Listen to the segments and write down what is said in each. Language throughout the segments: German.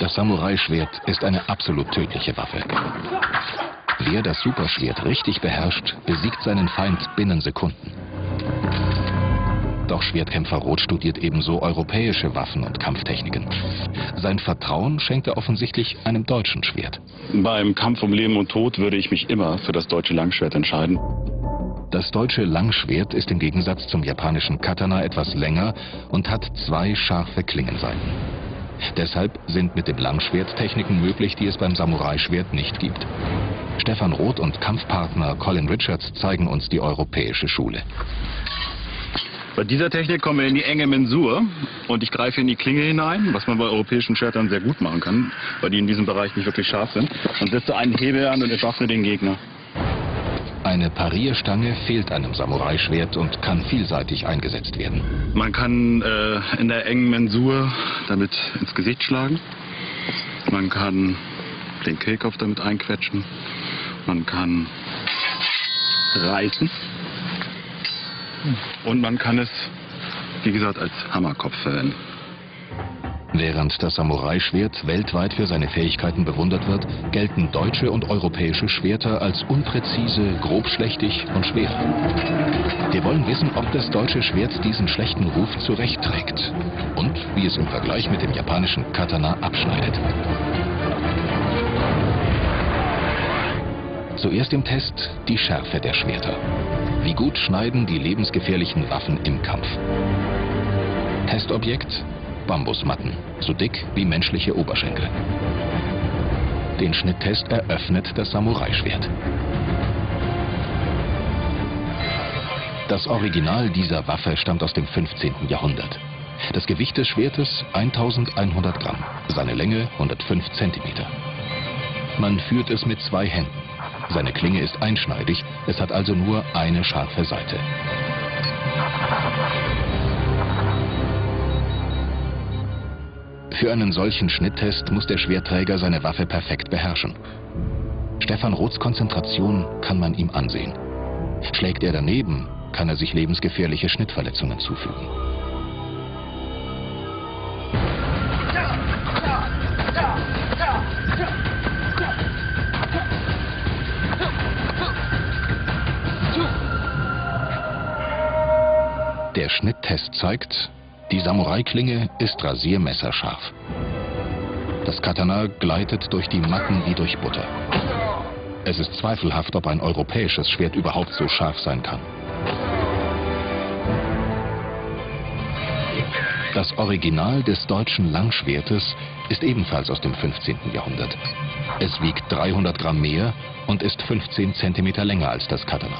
Das Samurai-Schwert ist eine absolut tödliche Waffe. Wer das Superschwert richtig beherrscht, besiegt seinen Feind binnen Sekunden. Doch Schwertkämpfer Roth studiert ebenso europäische Waffen und Kampftechniken. Sein Vertrauen schenkt er offensichtlich einem deutschen Schwert. Beim Kampf um Leben und Tod würde ich mich immer für das deutsche Langschwert entscheiden. Das deutsche Langschwert ist im Gegensatz zum japanischen Katana etwas länger und hat 2 scharfe Klingenseiten. Deshalb sind mit dem Langschwert Techniken möglich, die es beim Samurai-Schwert nicht gibt. Stefan Roth und Kampfpartner Colin Richards zeigen uns die europäische Schule. Bei dieser Technik kommen wir in die enge Mensur und ich greife in die Klinge hinein, was man bei europäischen Schwertern sehr gut machen kann, weil die in diesem Bereich nicht wirklich scharf sind, und setze einen Hebel an und entwaffne den Gegner. Eine Parierstange fehlt einem Samurai-Schwert und kann vielseitig eingesetzt werden. Man kann in der engen Mensur damit ins Gesicht schlagen, man kann den Kehlkopf damit einquetschen, man kann reißen. Und man kann es, wie gesagt, als Hammerkopf verwenden. Während das Samurai-Schwert weltweit für seine Fähigkeiten bewundert wird, gelten deutsche und europäische Schwerter als unpräzise, grobschlächtig und schwer. Wir wollen wissen, ob das deutsche Schwert diesen schlechten Ruf zurechtträgt und wie es im Vergleich mit dem japanischen Katana abschneidet. Zuerst im Test die Schärfe der Schwerter. Wie gut schneiden die lebensgefährlichen Waffen im Kampf? Testobjekt: Bambusmatten, so dick wie menschliche Oberschenkel. Den Schnitttest eröffnet das Samurai-Schwert. Das Original dieser Waffe stammt aus dem 15. Jahrhundert. Das Gewicht des Schwertes 1100 Gramm, seine Länge 105 Zentimeter. Man führt es mit 2 Händen. Seine Klinge ist einschneidig, es hat also nur eine scharfe Seite. Für einen solchen Schnitttest muss der Schwertträger seine Waffe perfekt beherrschen. Stefan Roths Konzentration kann man ihm ansehen. Schlägt er daneben, kann er sich lebensgefährliche Schnittverletzungen zufügen. Der Schnitttest zeigt, die Samurai-Klinge ist rasiermesserscharf. Das Katana gleitet durch die Matten wie durch Butter. Es ist zweifelhaft, ob ein europäisches Schwert überhaupt so scharf sein kann. Das Original des deutschen Langschwertes ist ebenfalls aus dem 15. Jahrhundert. Es wiegt 300 Gramm mehr und ist 15 Zentimeter länger als das Katana.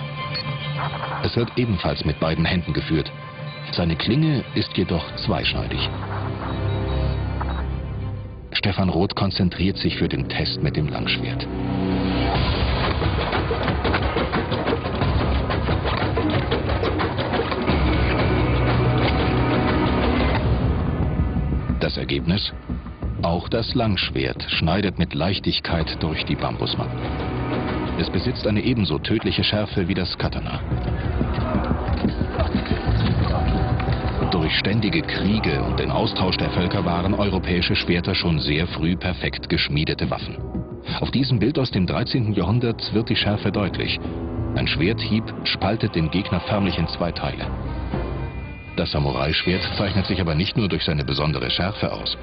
Es wird ebenfalls mit beiden Händen geführt. Seine Klinge ist jedoch zweischneidig. Stefan Roth konzentriert sich für den Test mit dem Langschwert. Das Ergebnis? Auch das Langschwert schneidet mit Leichtigkeit durch die Bambusmatten. Es besitzt eine ebenso tödliche Schärfe wie das Katana. Durch ständige Kriege und den Austausch der Völker waren europäische Schwerter schon sehr früh perfekt geschmiedete Waffen. Auf diesem Bild aus dem 13. Jahrhundert wird die Schärfe deutlich. Ein Schwerthieb spaltet den Gegner förmlich in 2 Teile. Das Samurai-Schwert zeichnet sich aber nicht nur durch seine besondere Schärfe aus.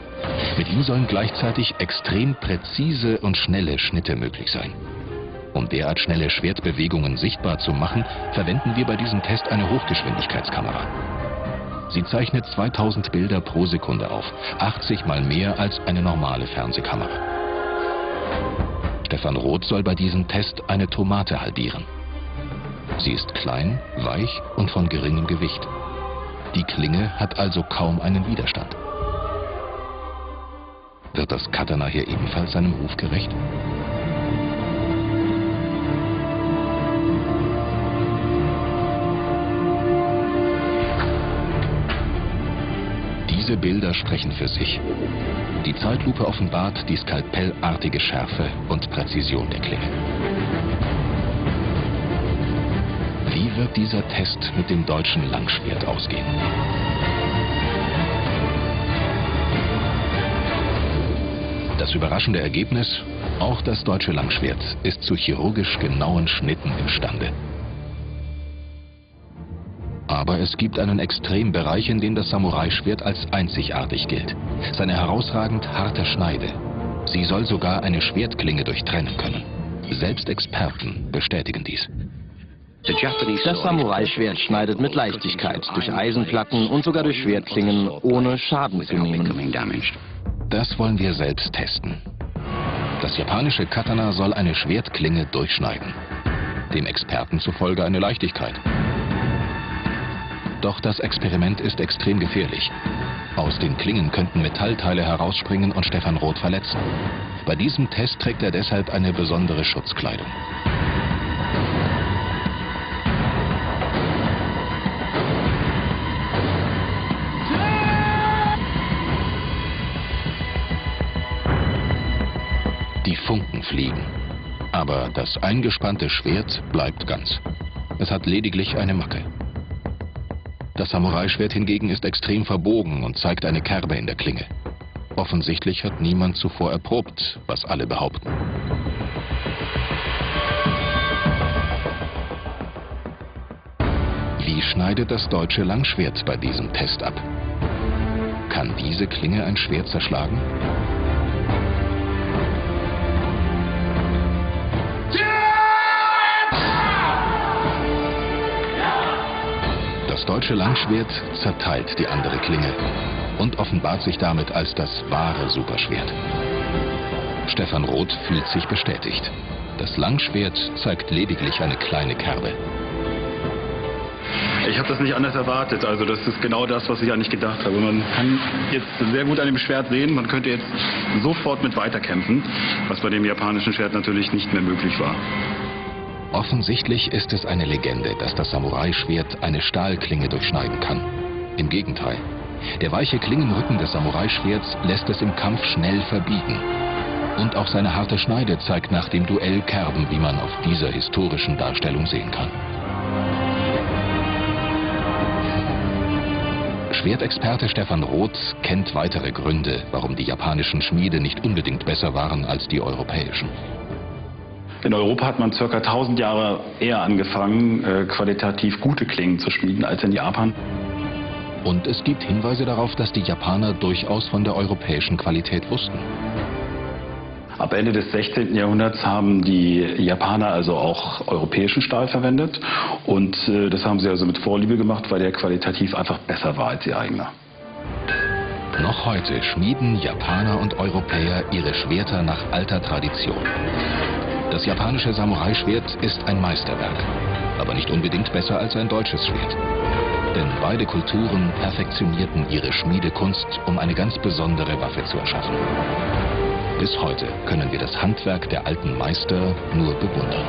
Mit ihm sollen gleichzeitig extrem präzise und schnelle Schnitte möglich sein. Um derart schnelle Schwertbewegungen sichtbar zu machen, verwenden wir bei diesem Test eine Hochgeschwindigkeitskamera. Sie zeichnet 2000 Bilder pro Sekunde auf, 80 mal mehr als eine normale Fernsehkamera. Stefan Roth soll bei diesem Test eine Tomate halbieren. Sie ist klein, weich und von geringem Gewicht. Die Klinge hat also kaum einen Widerstand. Wird das Katana hier ebenfalls seinem Ruf gerecht? Diese Bilder sprechen für sich. Die Zeitlupe offenbart die skalpellartige Schärfe und Präzision der Klinge. Wie wird dieser Test mit dem deutschen Langschwert ausgehen? Das überraschende Ergebnis? Auch das deutsche Langschwert ist zu chirurgisch genauen Schnitten imstande. Aber es gibt einen Extrembereich, in dem das Samurai-Schwert als einzigartig gilt. Seine herausragend harte Schneide. Sie soll sogar eine Schwertklinge durchtrennen können. Selbst Experten bestätigen dies. Das Samurai-Schwert schneidet mit Leichtigkeit, durch Eisenplatten und sogar durch Schwertklingen, ohne Schaden zu nehmen. Das wollen wir selbst testen. Das japanische Katana soll eine Schwertklinge durchschneiden. Dem Experten zufolge eine Leichtigkeit. Doch das Experiment ist extrem gefährlich. Aus den Klingen könnten Metallteile herausspringen und Stefan Roth verletzen. Bei diesem Test trägt er deshalb eine besondere Schutzkleidung. Die Funken fliegen. Aber das eingespannte Schwert bleibt ganz. Es hat lediglich eine Macke. Das Samurai-Schwert hingegen ist extrem verbogen und zeigt eine Kerbe in der Klinge. Offensichtlich hat niemand zuvor erprobt, was alle behaupten. Wie schneidet das deutsche Langschwert bei diesem Test ab? Kann diese Klinge ein Schwert zerschlagen? Das deutsche Langschwert zerteilt die andere Klinge und offenbart sich damit als das wahre Superschwert. Stefan Roth fühlt sich bestätigt. Das Langschwert zeigt lediglich eine kleine Kerbe. Ich habe das nicht anders erwartet. Also das ist genau das, was ich eigentlich gedacht habe. Man kann jetzt sehr gut an dem Schwert sehen, man könnte jetzt sofort mit weiterkämpfen, was bei dem japanischen Schwert natürlich nicht mehr möglich war. Offensichtlich ist es eine Legende, dass das Samurai-Schwert eine Stahlklinge durchschneiden kann. Im Gegenteil. Der weiche Klingenrücken des Samurai-Schwerts lässt es im Kampf schnell verbiegen. Und auch seine harte Schneide zeigt nach dem Duell Kerben, wie man auf dieser historischen Darstellung sehen kann. Schwertexperte Stefan Roth kennt weitere Gründe, warum die japanischen Schmiede nicht unbedingt besser waren als die europäischen. In Europa hat man ca. 1000 Jahre eher angefangen, qualitativ gute Klingen zu schmieden als in Japan. Und es gibt Hinweise darauf, dass die Japaner durchaus von der europäischen Qualität wussten. Ab Ende des 16. Jahrhunderts haben die Japaner also auch europäischen Stahl verwendet. Und das haben sie also mit Vorliebe gemacht, weil der qualitativ einfach besser war als ihr eigener. Noch heute schmieden Japaner und Europäer ihre Schwerter nach alter Tradition. Das japanische Samurai-Schwert ist ein Meisterwerk, aber nicht unbedingt besser als ein deutsches Schwert. Denn beide Kulturen perfektionierten ihre Schmiedekunst, um eine ganz besondere Waffe zu erschaffen. Bis heute können wir das Handwerk der alten Meister nur bewundern.